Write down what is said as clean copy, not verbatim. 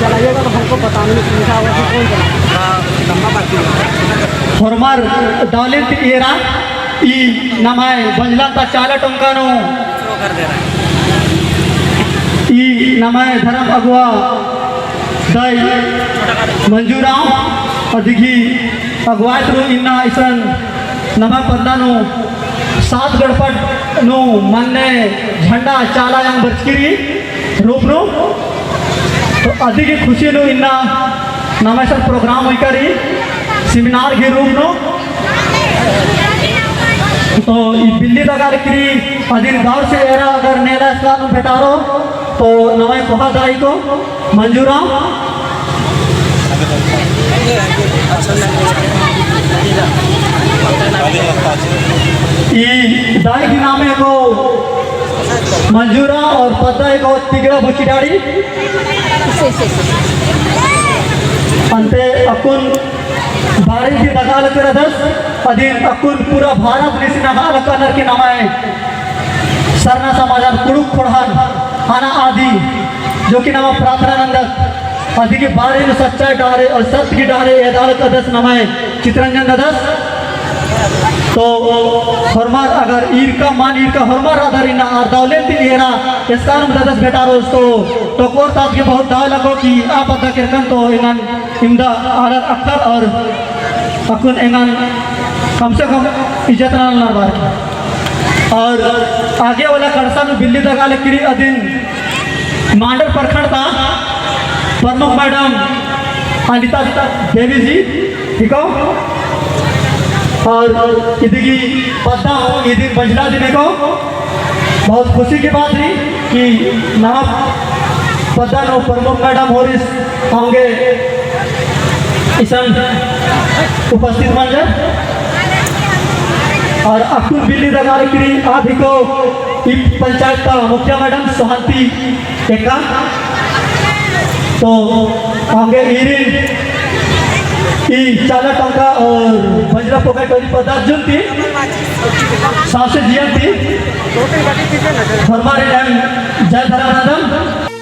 चलाइएगा तो हमको बताने में सुविधा होगा कि कौन चला हरमार दालित एरा ई नमाय बंजलांता चाला टोंकानो ई नमाय धर्म अगुआ दई मंजूराव अधिगी अगुआ थ्रू इन्ना ऐसन नमा पद्दानो सात गणपट नो मन्ने झंडा चाला यांग बचकिरी रूप नो तो अधिगी खुशी नो इन्ना नमेसर प्रोग्राम हुई करी सेमिनार के रूप नो तो बिल्ली दगार करी अधिन गाँव से एरा अगर नेला स्लान बेटारो तो नवाई बहुत दाई को मंजूरा दाई की नामे को मंजूरा और पता को तिगड़ा बुचिडाड़ी अंते अकुन बारिश की नगाल कर दस अधीन अकुन पूरा भारत निसी नगाल कनर के नामाए सरना समाजार कुड़ुक खोड़हान आना आदि जो कि नामा प्रार्थना नंदक आदि के बारे में सच्चाई डाले और सत्य की डाले अदालत का दस नामाए चित्रंजन दस तो हरमार अगर ईर का मान ईर का हरमार आधार इना आर्दावलें ती एरा इसका नाम दस बेटा रोज तो टकोर ताप के बहुत दाव लगो कि आप अदा किरकन तो इंगन इम्दा आदर अक्कर और अकुन इंगन कम से कम इज्जत ना नरबार और आगे वाला करसा में बिल्ली दगा लेकिरी अधीन मांडर प्रखंड था प्रमुख मैडम अनिता देवी जी ठीक हो और इधगी पता हो इधर बजरा देने को बहुत खुशी की बात थी कि नवा पता नो प्रमुख मैडम होरिस होंगे इसन उपस्थित मंजर और अकुल बिल्ली दगार की आदि को पंचायत का मुखिया मैडम सोहंती एका तो होंगे इरिन ई चाला टंका और बजरा पॉकेट वाली पदार्थ जो थी सांसे जिया थी हमारे टाइम जय धरा मैडम